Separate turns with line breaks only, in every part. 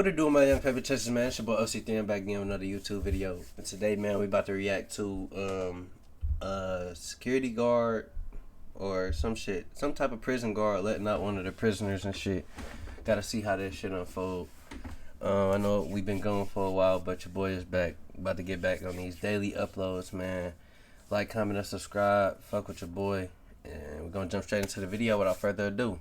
What it doing, my young paper chasers, man? It's your boy OC3. I'm back again with another YouTube video. And today, man, we about to react to security guard or some type of prison guard letting out one of the prisoners and shit. Gotta see how this shit unfold. I know we've been going for a while, but your boy is back. About to get back on these daily uploads, man. Like, comment, and subscribe. Fuck with your boy. And we're gonna jump straight into the video without further ado.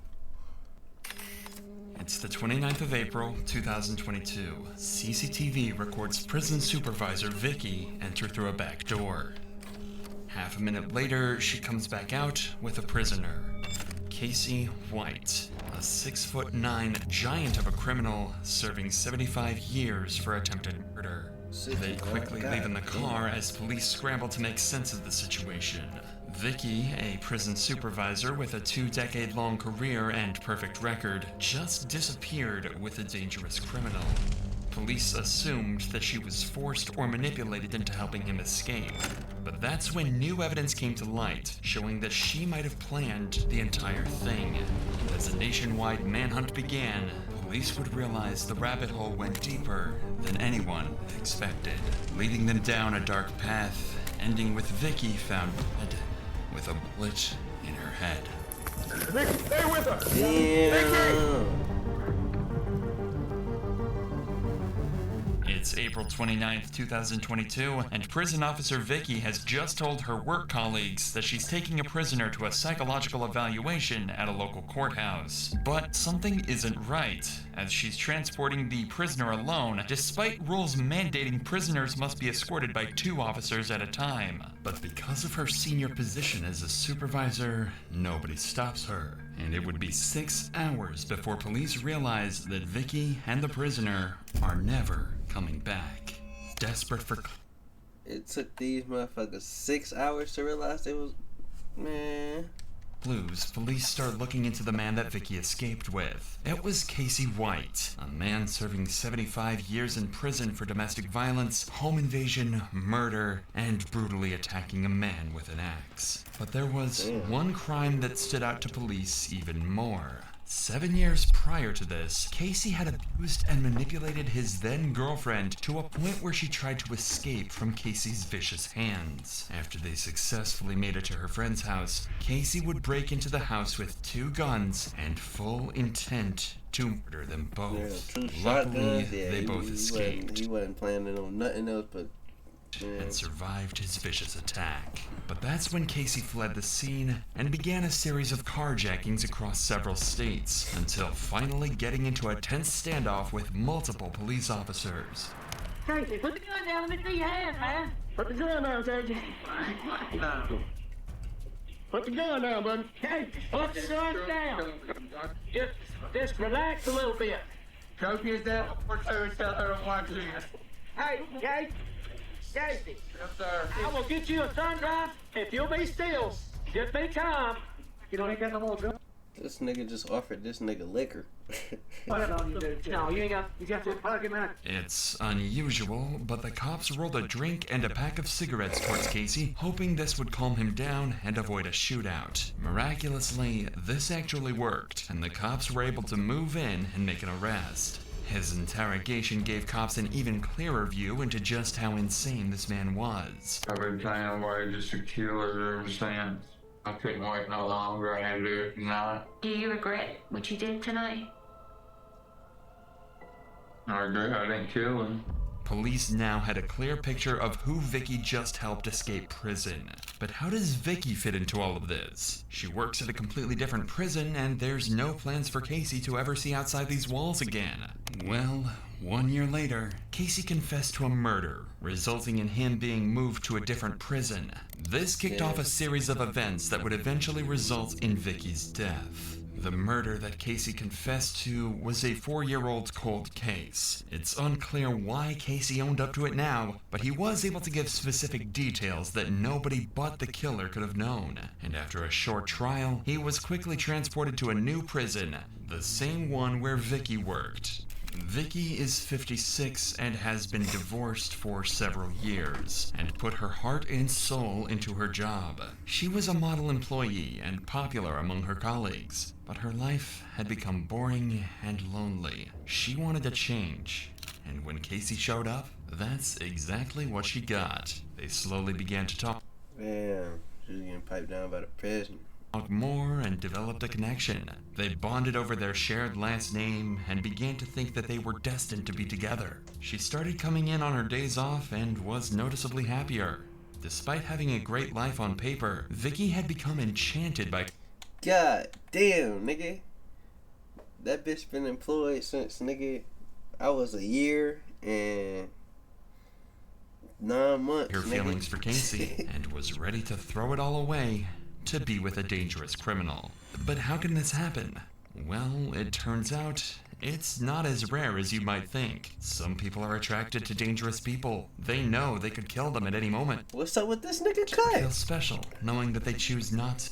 It's the 29th of April, 2022. CCTV records prison supervisor Vicky enter through a back door. Half a minute later, she comes back out with a prisoner. Casey White, a 6'9" giant of a criminal serving 75 years for attempted murder. They quickly leave in the car as police scramble to make sense of the situation. Vicky, a prison supervisor with a 2-decade-long career and perfect record, just disappeared with a dangerous criminal. Police assumed that she was forced or manipulated into helping him escape. But that's when new evidence came to light, showing that she might have planned the entire thing. As a nationwide manhunt began, police would realize the rabbit hole went deeper than anyone expected, leading them down a dark path, ending with Vicky found dead with a bullet in her head.
Vicky, stay with us!
Damn.
It's April 29th, 2022, and prison officer Vicky has just told her work colleagues that she's taking a prisoner to a psychological evaluation at a local courthouse. But something isn't right, as she's transporting the prisoner alone, despite rules mandating prisoners must be escorted by 2 officers at a time. But because of her senior position as a supervisor, nobody stops her. And it would be 6 hours before police realize that Vicky and the prisoner are never coming back. Desperate for...
It took these motherfuckers 6 hours to realize it was... Man...
Clues, police start looking into the man that Vicky escaped with. It was Casey White, a man serving 75 years in prison for domestic violence, home invasion, murder, and brutally attacking a man with an axe. But there was one crime that stood out to police even more. 7 years prior to this, Casey had abused and manipulated his then-girlfriend to a point where she tried to escape from Casey's vicious hands. After they successfully made it to her friend's house, Casey would break into the house with 2 guns and full intent to murder them both. Luckily, they both escaped.
He wasn't planning on nothing else but...
and survived his vicious attack. But that's when Casey fled the scene and began a series of carjackings across several states, until finally getting into a tense standoff with multiple police officers.
Casey, put the gun down. Let me see your hands, man.
Put the gun down, Casey. Put the gun down, buddy.
Casey, put the gun down. Just relax a little bit.
Coach, is that what we're tell her to watch this?
Hey, Casey. Casey,
Yes, sir.
I will get you a sundrop if you'll be still. Just be calm. You don't ain't got no more gun.
This nigga just offered this nigga liquor.
No, you ain't got. You got to plug him in.
It's unusual, but the cops rolled a drink and a pack of cigarettes towards Casey, hoping this would calm him down and avoid a shootout. Miraculously, this actually worked, and the cops were able to move in and make an arrest. His interrogation gave cops an even clearer view into just how insane this man was.
I've been trying to wait just to kill her ever since. I couldn't wait no longer. I had to do it tonight.
Do you regret what you did tonight?
I regret I didn't kill him.
Police now had a clear picture of who Vicky just helped escape prison. But how does Vicky fit into all of this? She works at a completely different prison, and there's no plans for Casey to ever see outside these walls again. Well, 1 year later, Casey confessed to a murder, resulting in him being moved to a different prison. This kicked off a series of events that would eventually result in Vicky's death. The murder that Casey confessed to was a 4-year-old cold case. It's unclear why Casey owned up to it now, but he was able to give specific details that nobody but the killer could have known. And after a short trial, he was quickly transported to a new prison, the same one where Vicky worked. Vicky is 56 and has been divorced for several years and put her heart and soul into her job. She was a model employee and popular among her colleagues, but her life had become boring and lonely. She wanted a change, and when Casey showed up, that's exactly what she got. They slowly began to talk
Damn, she was getting piped down by the president.
more and developed a connection. They bonded over their shared last name and began to think that they were destined to be together. She started coming in on her days off and was noticeably happier. Despite having a great life on paper, Vicky had become enchanted by
God damn, nigga. That bitch been employed since, nigga, I was a year and 9 months,
her
nigga.
feelings for Casey and was ready to throw it all away to be with a dangerous criminal. But how can this happen? Well, it turns out it's not as rare as you might think. Some people are attracted to dangerous people. They know they could kill them at any moment.
What's up with this nigga
Feel
cut?
special, knowing that they choose not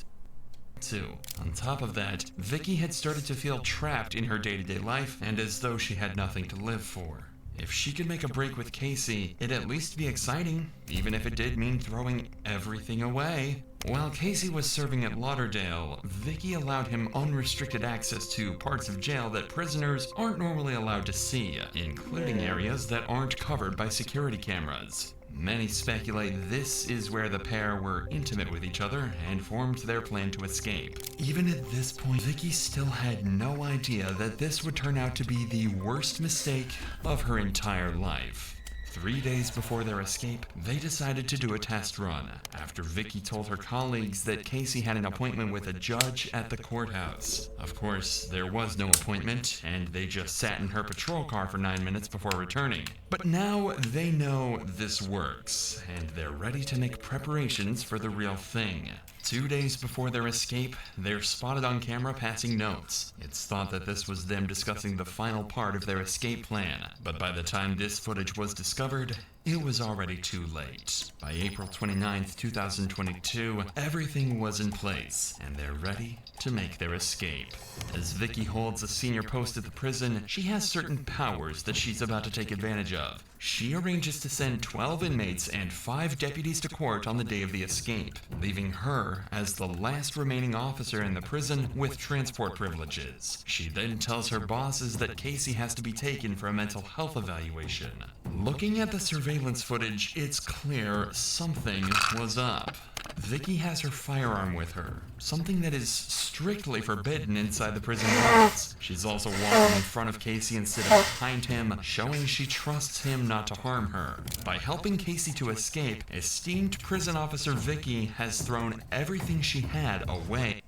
to. On top of that, Vicky had started to feel trapped in her day-to-day life and as though she had nothing to live for. If she could make a break with Casey, it'd at least be exciting, even if it did mean throwing everything away. While Casey was serving at Lauderdale, Vicky allowed him unrestricted access to parts of jail that prisoners aren't normally allowed to see, including areas that aren't covered by security cameras. Many speculate this is where the pair were intimate with each other and formed their plan to escape. Even at this point, Vicky still had no idea that this would turn out to be the worst mistake of her entire life. 3 days before their escape, they decided to do a test run after Vicky told her colleagues that Casey had an appointment with a judge at the courthouse. Of course, there was no appointment, and they just sat in her patrol car for 9 minutes before returning. But now they know this works, and they're ready to make preparations for the real thing. 2 days before their escape, they're spotted on camera passing notes. It's thought that this was them discussing the final part of their escape plan, but by the time this footage was discovered, it was already too late. By April 29th, 2022, everything was in place, and they're ready to make their escape. As Vicky holds a senior post at the prison, she has certain powers that she's about to take advantage of. She arranges to send 12 inmates and 5 deputies to court on the day of the escape, leaving her as the last remaining officer in the prison with transport privileges. She then tells her bosses that Casey has to be taken for a mental health evaluation. Looking at the surveillance footage, it's clear something was up. Vicky has her firearm with her, something that is strictly forbidden inside the prison walls. She's also walking in front of Casey instead of behind him, showing she trusts him not to harm her. By helping Casey to escape, esteemed prison officer Vicky has thrown everything she had away,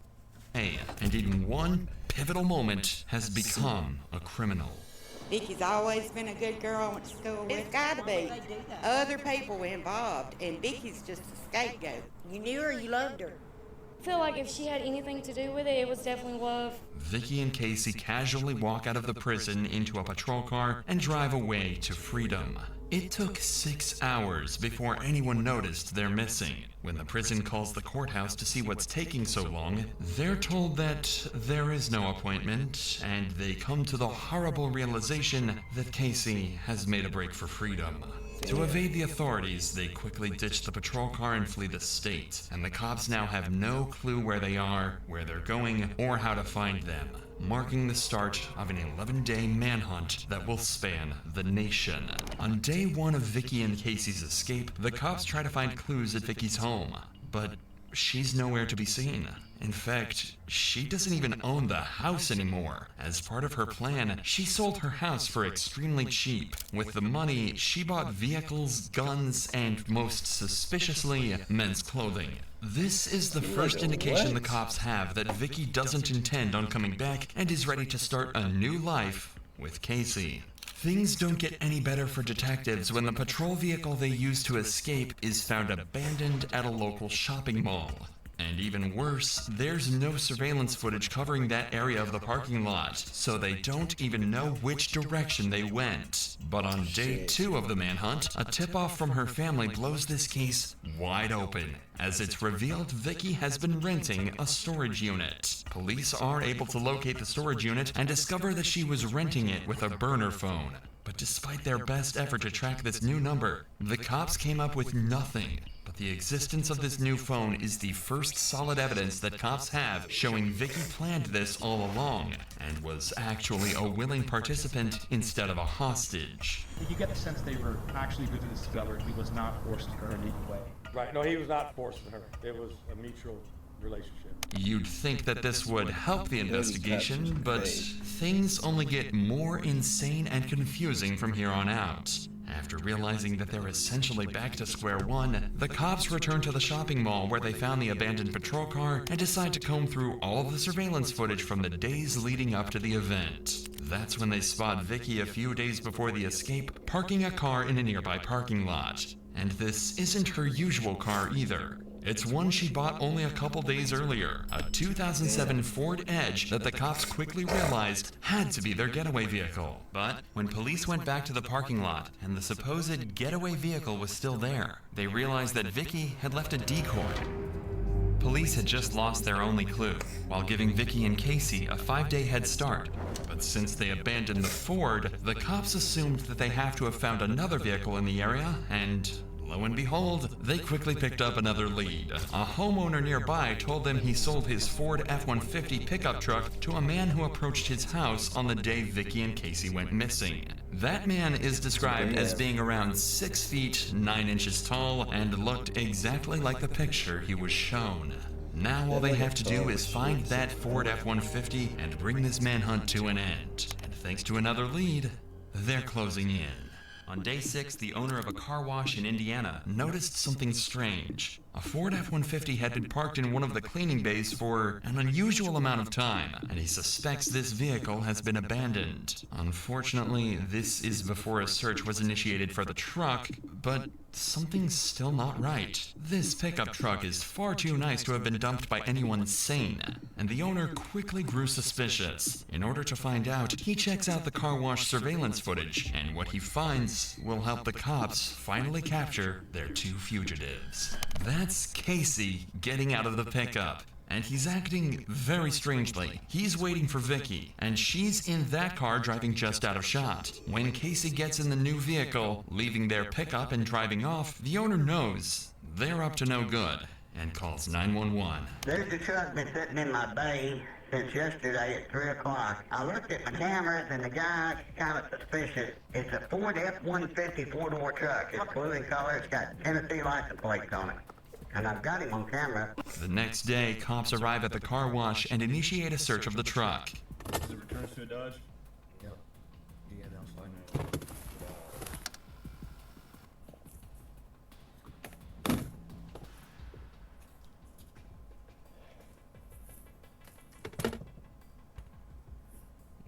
and in one pivotal moment has become a criminal.
Vicky's always been a good girl I went to school with. It's gotta be. Other people were involved, and Vicky's just a scapegoat. You knew her, you loved her.
I feel like if she had anything to do with it, it was definitely love.
Vicky and Casey casually walk out of the prison into a patrol car and drive away to freedom. It took 6 hours before anyone noticed they're missing. When the prison calls the courthouse to see what's taking so long, they're told that there is no appointment, and they come to the horrible realization that Casey has made a break for freedom. To evade the authorities, they quickly ditch the patrol car and flee the state, and the cops now have no clue where they are, where they're going, or how to find them, marking the start of an 11-day manhunt that will span the nation. On day 1 of Vicky and Casey's escape, the cops try to find clues at Vicky's home, but she's nowhere to be seen. In fact, she doesn't even own the house anymore. As part of her plan, she sold her house for extremely cheap. With the money, she bought vehicles, guns, and most suspiciously, men's clothing. This is the first indication the cops have that Vicky doesn't intend on coming back and is ready to start a new life with Casey. Things don't get any better for detectives when the patrol vehicle they use to escape is found abandoned at a local shopping mall. And even worse, there's no surveillance footage covering that area of the parking lot, so they don't even know which direction they went. But on day 2 of the manhunt, a tip-off from her family blows this case wide open, as it's revealed Vicky has been renting a storage unit. Police are able to locate the storage unit and discover that she was renting it with a burner phone. But despite their best effort to track this new number, the cops came up with nothing. But the existence of this new phone is the first solid evidence that cops have showing Vicky planned this all along and was actually a willing participant instead of a hostage.
You get the sense they were actually going to discover he was not forcing her in any way.
Right, no, he was not forcing her. It was a mutual relationship.
You'd think that this would help the investigation, but things only get more insane and confusing from here on out. After realizing that they're essentially back to square one, the cops return to the shopping mall where they found the abandoned patrol car and decide to comb through all the surveillance footage from the days leading up to the event. That's when they spot Vicky a few days before the escape, parking a car in a nearby parking lot. And this isn't her usual car either. It's one she bought only a couple days earlier, a 2007 Ford Edge that the cops quickly realized had to be their getaway vehicle. But when police went back to the parking lot and the supposed getaway vehicle was still there, they realized that Vicky had left a decoy. Police had just lost their only clue, while giving Vicky and Casey a 5-day head start. But since they abandoned the Ford, the cops assumed that they have to have found another vehicle in the area, and lo and behold, they quickly picked up another lead. A homeowner nearby told them he sold his Ford F-150 pickup truck to a man who approached his house on the day Vicky and Casey went missing. That man is described as being around 6 feet 9 inches tall and looked exactly like the picture he was shown. Now all they have to do is find that Ford F-150 and bring this manhunt to an end. And thanks to another lead, they're closing in. On day 6, the owner of a car wash in Indiana noticed something strange. A Ford F-150 had been parked in one of the cleaning bays for an unusual amount of time, and he suspects this vehicle has been abandoned. Unfortunately, this is before a search was initiated for the truck, but something's still not right. This pickup truck is far too nice to have been dumped by anyone sane, and the owner quickly grew suspicious. In order to find out, he checks out the car wash surveillance footage, and what he finds will help the cops finally capture their 2 fugitives. That's Casey getting out of the pickup, and he's acting very strangely. He's waiting for Vicky, and she's in that car driving just out of shot. When Casey gets in the new vehicle, leaving their pickup and driving off, the owner knows they're up to no good and calls 911.
There's a truck been sitting in my bay since yesterday at 3 o'clock. I looked at my cameras and the guy's kind of suspicious. It's a Ford F-150 4-door truck. It's blue in color. It's got Tennessee license plates on it. And I've got him on camera.
The next day, cops arrive at the car wash and initiate a search of the truck.
Does it return to a Dodge?
Yep. Yeah, that's fine.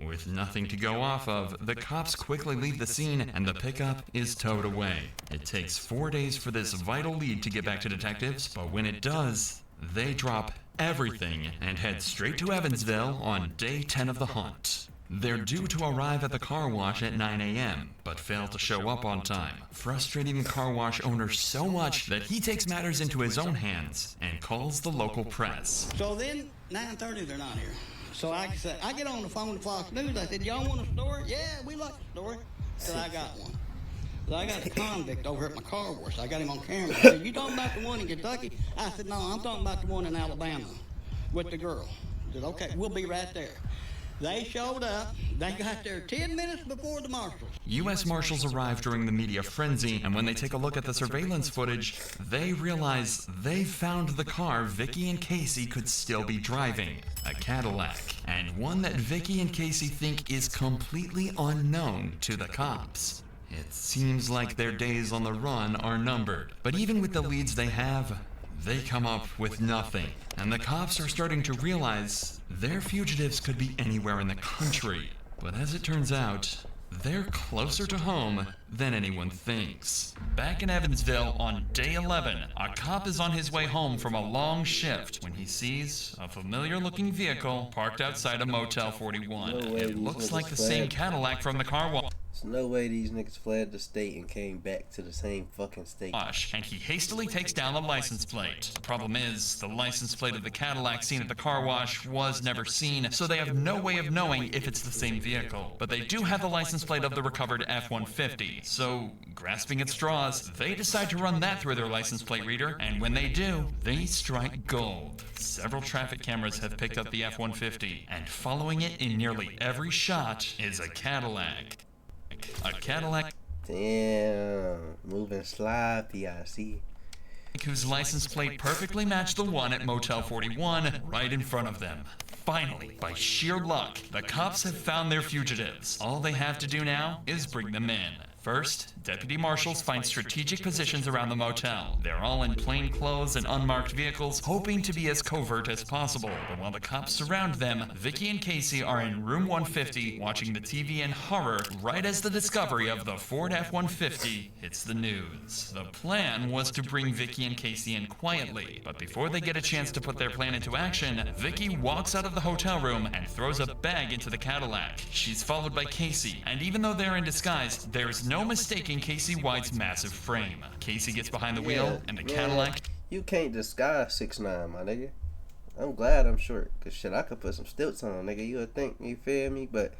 With nothing to go off of, the cops quickly leave the scene and the pickup is towed away. It takes 4 days for this vital lead to get back to detectives, but when it does, they drop everything and head straight to Evansville on day 10 of the hunt. They're due to arrive at the car wash at 9 a.m., but fail to show up on time, frustrating the car wash owner so much that he takes matters into his own hands and calls the local press.
So then, 9:30, they're not here. So I said, I get on the phone to Fox News. I said, y'all want a story? Yeah, we like a story. So I got one. So I got a convict over at my car wash. I got him on camera. He said, you talking about the one in Kentucky? I said, no, I'm talking about the one in Alabama with the girl. He said, okay, we'll be right there. They showed up. They got there 10 minutes before the marshals.
U.S. Marshals arrive during the media frenzy, and when they take a look at the surveillance footage, they realize they found the car Vicky and Casey could still be driving, a Cadillac, and one that Vicky and Casey think is completely unknown to the cops. It seems like their days on the run are numbered, but even with the leads they have, they come up with nothing, and the cops are starting to realize their fugitives could be anywhere in the country. But as it turns out, they're closer to home than anyone thinks. Back in Evansville on day 11, a cop is on his way home from a long shift when he sees a familiar-looking vehicle parked outside a Motel 41. It looks like the same Cadillac from the car wash.
There's no way these niggas fled the state and came back to the same fucking state.
And he hastily takes down the license plate. The problem is, the license plate of the Cadillac seen at the car wash was never seen, so they have no way of knowing if it's the same vehicle. But they do have the license plate of the recovered F-150, so, grasping at straws, they decide to run that through their license plate reader, and when they do, they strike gold. Several traffic cameras have picked up the F-150, and following it in nearly every shot is a Cadillac. A Cadillac
Damn, moving sloppy, I see.
Whose license plate perfectly matched the one at Motel 41 right in front of them. Finally, by sheer luck, the cops have found their fugitives. All they have to do now is bring them in. First, deputy marshals find strategic positions around the motel. They're all in plain clothes and unmarked vehicles, hoping to be as covert as possible. But while the cops surround them, Vicky and Casey are in room 150 watching the TV in horror right as the discovery of the Ford F-150 hits the news. The plan was to bring Vicky and Casey in quietly, but before they get a chance to put their plan into action, Vicky walks out of the hotel room and throws a bag into the Cadillac. She's followed by Casey, and even though they're in disguise, there's no mistaking Casey White's massive frame. Casey gets behind the wheel, and the Cadillac...
You can't disguise 6'9", my nigga. I'm glad I'm short, cause shit, I could put some stilts on, nigga. You would think, you feel me? But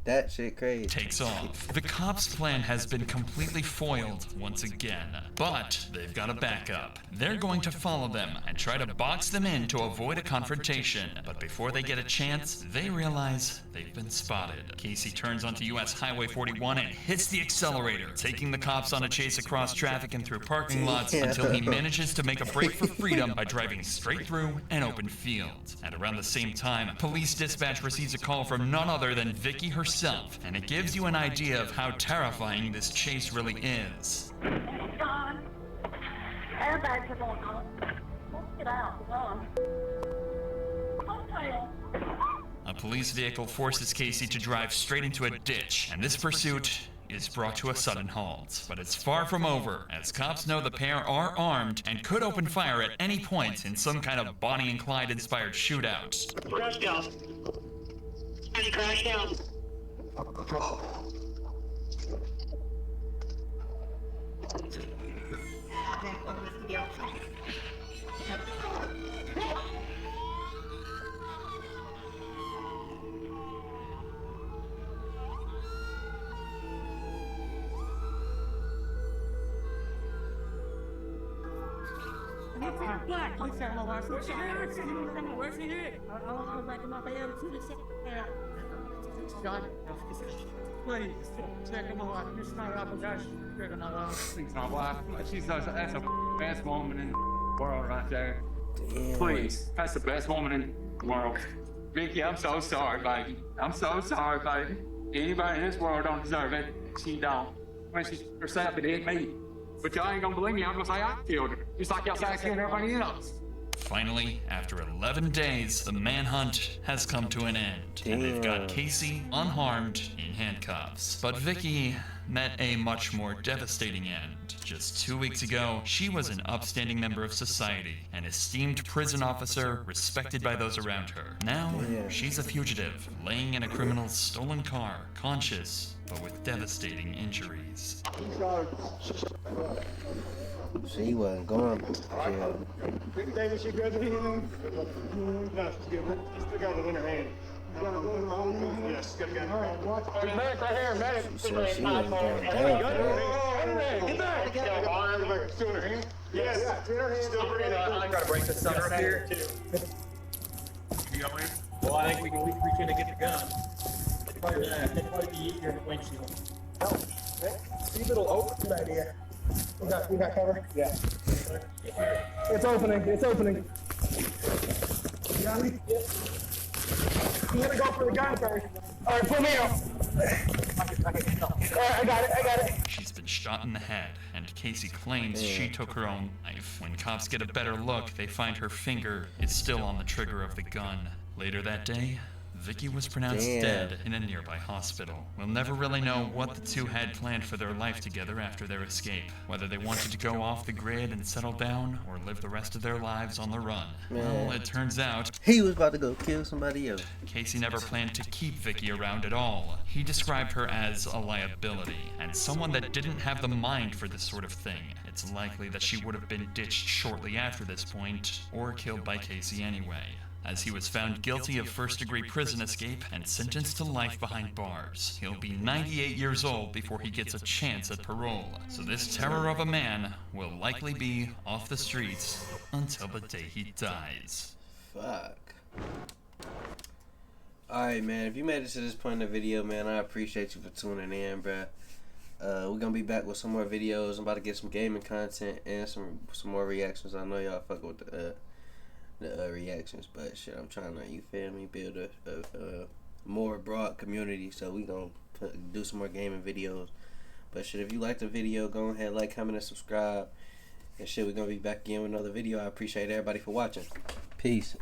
that shit crazy.
Takes off. The cops' plan has been completely foiled once again, but they've got a backup. They're going to follow them and try to box them in to avoid a confrontation. But before they get a chance, they realize they've been spotted. Casey turns onto US Highway 41 and hits the accelerator, taking the cops on a chase across traffic and through parking lots until he manages to make a break for freedom by driving straight through an open field. At around the same time, police dispatch receives a call from none other than Vicky herself, and it gives you an idea of how terrifying this chase really is.
John, airbags are going on. Get out, run.
A police vehicle forces Casey to drive straight into a ditch, and this pursuit is brought to a sudden halt. But it's far from over, as cops know the pair are armed and could open fire at any point in some kind of Bonnie and Clyde inspired shootout.
Crash down. Any crash down.
Please, check him out. It's not up, guys. She's my wife. That's the best woman in the world right there.
Damn.
Please, that's the best woman in the world. Vicky, I'm so sorry, baby. I'm so sorry, baby. Anybody in this world don't deserve it. She don't. When she herself, it ain't me. But y'all ain't gonna believe me. I'm gonna say I killed her. Just like y'all say I killed everybody else.
Finally, after 11 days, the manhunt has come to an end, and they've got Casey unharmed in handcuffs. But Vicky met a much more devastating end. Just 2 weeks ago, she was an upstanding member of society, an esteemed prison officer respected by those around her. Now, she's a fugitive, laying in a criminal's stolen car, conscious, but with devastating injuries.
She wasn't going to jail.
David, she graduated? No, she's good. She's still got it in her hand. Yes, good. Medic right here, medic.
She said she wasn't going down for that.
Get back. Arm still in her hand? Yes. Still breathing. I gotta break this sucker up here.
Well, I think we can reach in and get the gun. It'd probably be easier in the windshield.
See little open right here. We got cover? Yeah. It's opening. You got me? Yep. You gotta go for the gun first. Alright, put me out. Alright, I got it.
She's been shot in the head, and Casey claims she took her own life. When cops get a better look, they find her finger is still on the trigger of the gun. Later that day, Vicky was pronounced dead in a nearby hospital. We'll never really know what the two had planned for their life together after their escape. Whether they wanted to go off the grid and settle down, or live the rest of their lives on the run. Well, it turns out
he was about to go kill somebody else.
Casey never planned to keep Vicky around at all. He described her as a liability, and someone that didn't have the mind for this sort of thing. It's likely that she would have been ditched shortly after this point, or killed by Casey anyway, as he was found guilty of first-degree prison escape and sentenced to life behind bars. He'll be 98 years old before he gets a chance at parole, so this terror of a man will likely be off the streets until the day he dies.
Fuck. Alright, man, if you made it to this point in the video, man, I appreciate you for tuning in, bruh. We're gonna be back with some more videos. I'm about to get some gaming content and some more reactions. I know y'all fuck with the reactions, but shit, I'm trying to, you feel me, build a more broad community. So we gonna do some more gaming videos. But shit, if you like the video, go ahead, like, comment, and subscribe. And shit, we're gonna be back again with another video. I appreciate everybody for watching. Peace.